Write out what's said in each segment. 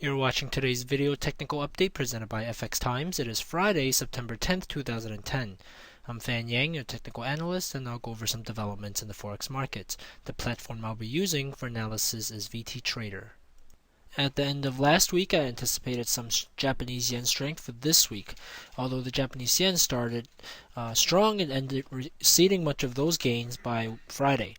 You're watching today's video technical update presented by FX Times. It is Friday, September 10th, 2010. I'm Fan Yang, your technical analyst, and I'll go over some developments in the Forex markets. The platform I'll be using for analysis is VT Trader. At the end of last week, I anticipated some Japanese yen strength for this week. Although the Japanese yen started strong and ended receding much of those gains by Friday.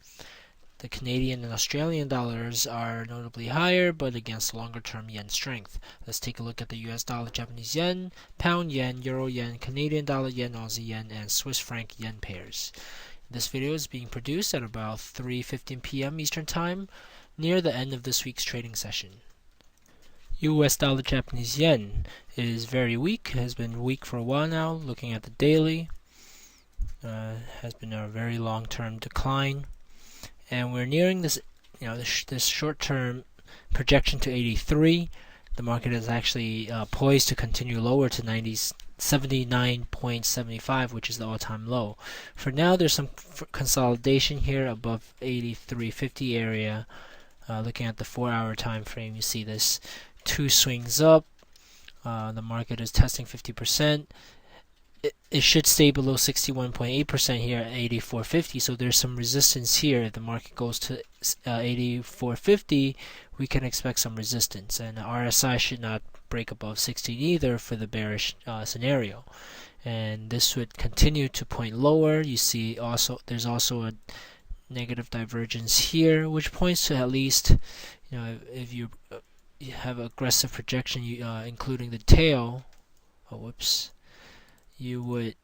The Canadian and Australian dollars are notably higher, but against longer-term yen strength. Let's take a look at the US dollar, Japanese yen, pound yen, euro yen, Canadian dollar yen, Aussie yen, and Swiss franc yen pairs. This video is being produced at about 3:15 p.m. Eastern Time, near the end of this week's trading session. US dollar, Japanese yen is very weak, has been weak for a while now. Looking at the daily, has been a very long-term decline. And we're nearing this, this short-term projection to 83. The market is actually poised to continue lower to 79.75, which is the all-time low. For now, there's some consolidation here above 83.50 area. Looking at the 4-hour time frame, you see this two swings up. The market is testing 50%. It should stay below 61.8% here at 84.50, so there's some resistance here. If the market goes to 84.50, we can expect some resistance, and the RSI should not break above 16 either for the bearish scenario. And this would continue to point lower. You see there's also a negative divergence here, which points to at least, if you have aggressive projection, including the tail. You would,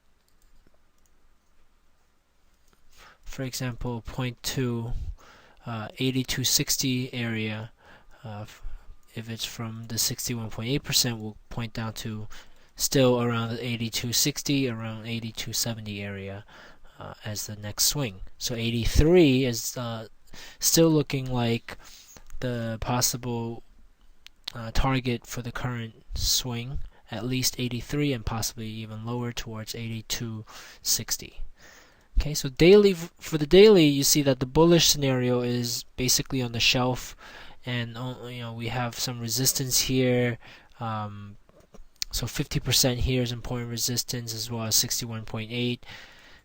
for example, point to 82.60 area. If it's from the 61.8%, we'll point down to still around the 82.60, around 82.70 area as the next swing. So 83 is still looking like the possible target for the current swing. At least 83 and possibly even lower towards 82.60. Okay, so for the daily, you see that the bullish scenario is basically on the shelf, and we have some resistance here. So 50% here is important resistance, as well as 61.8.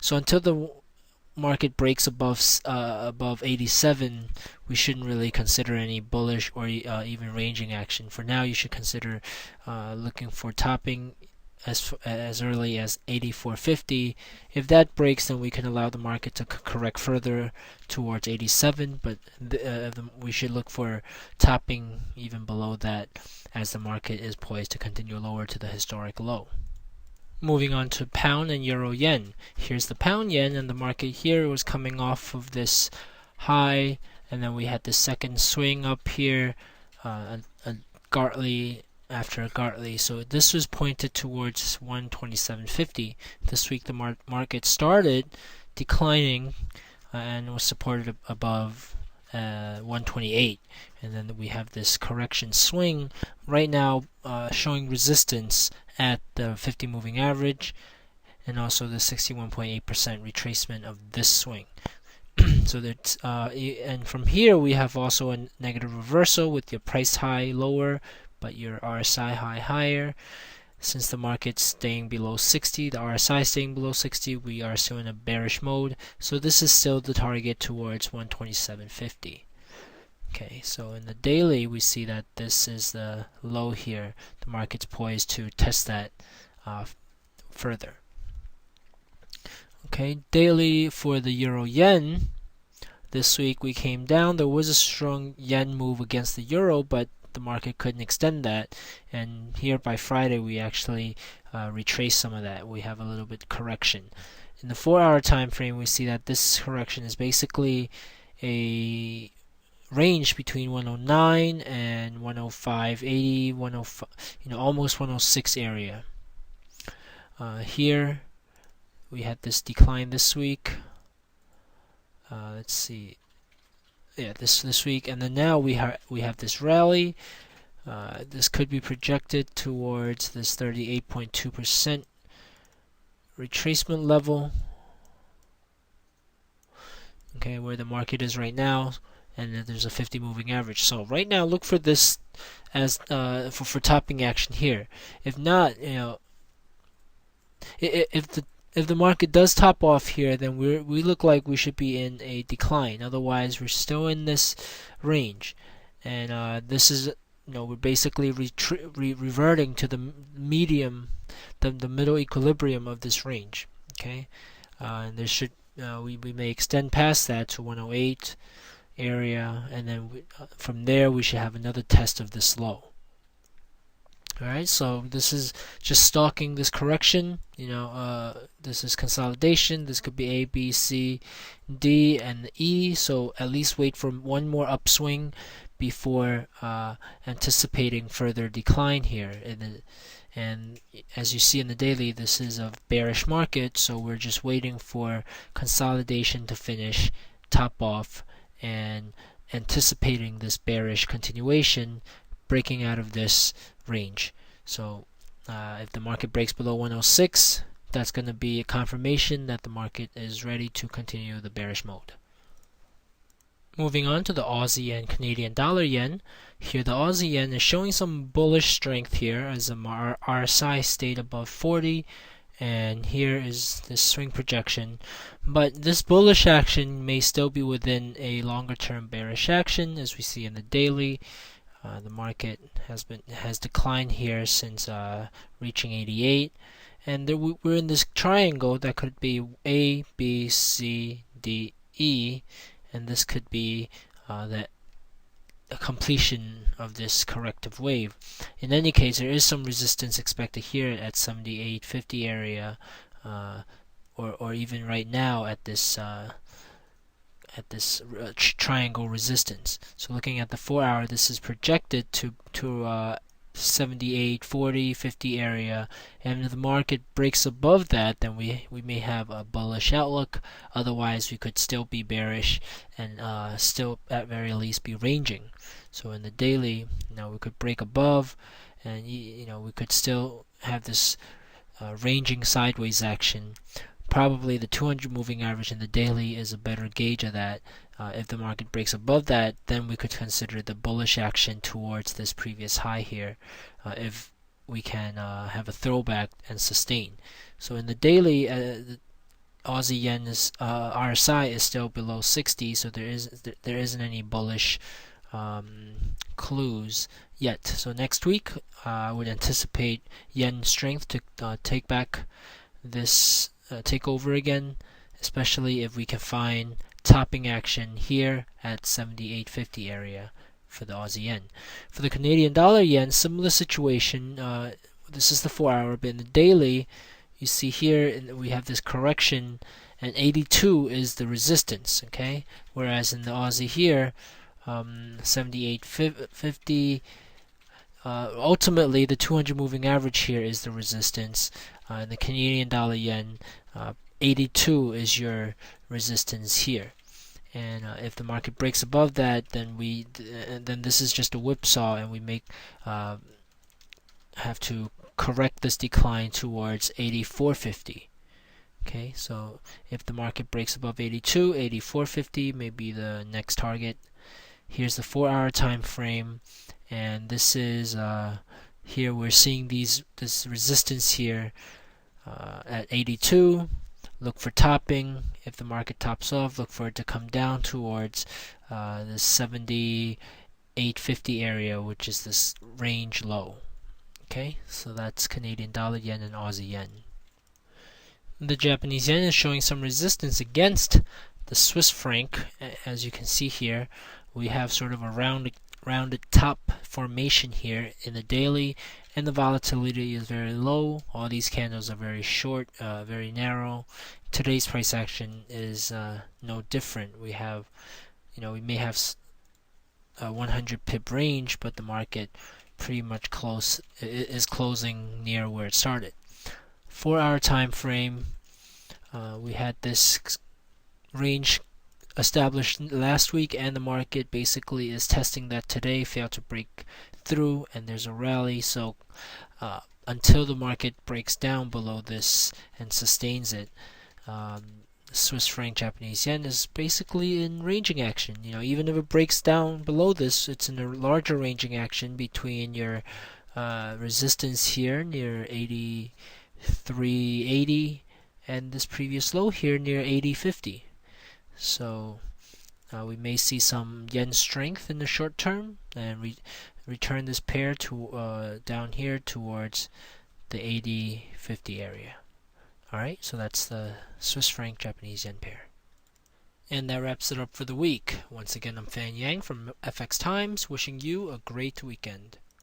So until the market breaks above 87, we shouldn't really consider any bullish or even ranging action. For now, you should consider looking for topping as early as 84.50. If that breaks, then we can allow the market to correct further towards 87, but we should look for topping even below that, as the market is poised to continue lower to the historic low. Moving on to pound and euro yen. Here's the pound yen, and the market here was coming off of this high, and then we had the second swing up here, a Gartley after a Gartley. So this was pointed towards 127.50. This week the market started declining and was supported above 128, and then we have this correction swing right now showing resistance at the 50 moving average, and also the 61.8% retracement of this swing. So that and from here we have also a negative reversal with your price high lower but your RSI high higher. Since the market's staying below 60, the RSI staying below 60, we are still in a bearish mode. So this is still the target towards 127.50. Okay, so in the daily, we see that this is the low here. The market's poised to test that further. Okay, daily for the euro yen. This week we came down. There was a strong yen move against the euro, but the market couldn't extend that, and here by Friday we actually retraced some of that. We have a little bit correction. In the 4-hour time frame, we see that this correction is basically a range between 109 and 105.80, 105, almost 106 area. Here we had this decline this week. Let's see. Yeah, this week, and then now we have this rally. This could be projected towards this 38.2% retracement level. Okay, where the market is right now, and then there's a 50 moving average. So right now, look for this as for topping action here. If not, if the market does top off here, then we look like we should be in a decline. Otherwise, we're still in this range, and this is we're basically reverting to the medium, the middle equilibrium of this range. Okay, and there should we may extend past that to 108 area, and then from there we should have another test of this low. Alright, so this is just stalking this correction. This is consolidation. This could be A, B, C, D, and E. So at least wait for one more upswing before anticipating further decline here. And as you see in the daily, this is a bearish market, so we're just waiting for consolidation to finish, top off, and anticipating this bearish continuation, breaking out of this range. So if the market breaks below 106, that's going to be a confirmation that the market is ready to continue the bearish mode. Moving on to the Aussie and Canadian dollar yen. Here the Aussie yen is showing some bullish strength here as the RSI stayed above 40, and here is the swing projection. But this bullish action may still be within a longer term bearish action, as we see in the daily. The market has declined here since reaching 88, and we're in this triangle that could be A, B, C, D, E, and this could be a completion of this corrective wave. In any case, there is some resistance expected here at 78.50 area, or even right now at this triangle resistance. So looking at the 4-hour, this is projected to 78, 40, 50 area, and if the market breaks above that, then we may have a bullish outlook. Otherwise, we could still be bearish and still at very least be ranging. So in the daily, we could break above, and we could still have this ranging sideways action. Probably the 200 moving average in the daily is a better gauge of that. If the market breaks above that, then we could consider the bullish action towards this previous high here, if we can have a throwback and sustain. So in the daily, the Aussie yen RSI is still below 60, so there isn't any bullish clues yet. So next week, I would anticipate yen strength to take back this. Take over again, especially if we can find topping action here at 78.50 area for the Aussie yen. For the Canadian dollar yen, similar situation. This is the 4-hour, but in the daily, you see here we have this correction, and 82 is the resistance. Okay, whereas in the Aussie here, 78.50. Ultimately, the 200 moving average here is the resistance. In the Canadian dollar yen, 82 is your resistance here. And if the market breaks above that, then this is just a whipsaw, and we may have to correct this decline towards 84.50. Okay, so if the market breaks above 82, 84.50 may be the next target. Here's the 4-hour time frame, and this is here we're seeing this resistance here at 82. Look for topping. If the market tops off, look for it to come down towards the 78.50 area, which is this range low. Okay, so that's Canadian dollar yen and Aussie yen. The Japanese yen is showing some resistance against the Swiss franc. As you can see here, we have sort of a rounded top formation here in the daily, and the volatility is very low. All these candles are very short, very narrow. Today's price action is no different. We may have a 100 pip range, but the market pretty much is closing near where it started. 4-hour time frame, we had this range established last week, and the market basically is testing that today, failed to break through, and there's a rally. So until the market breaks down below this and sustains it, the Swiss franc Japanese yen is basically in ranging action. Even if it breaks down below this, it's in a larger ranging action between your resistance here near 83.80 and this previous low here near 80.50. So we may see some yen strength in the short term and return this pair to down here towards the 80.50 area. Alright, so that's the Swiss franc Japanese yen pair. And that wraps it up for the week. Once again, I'm Fan Yang from FX Times, wishing you a great weekend.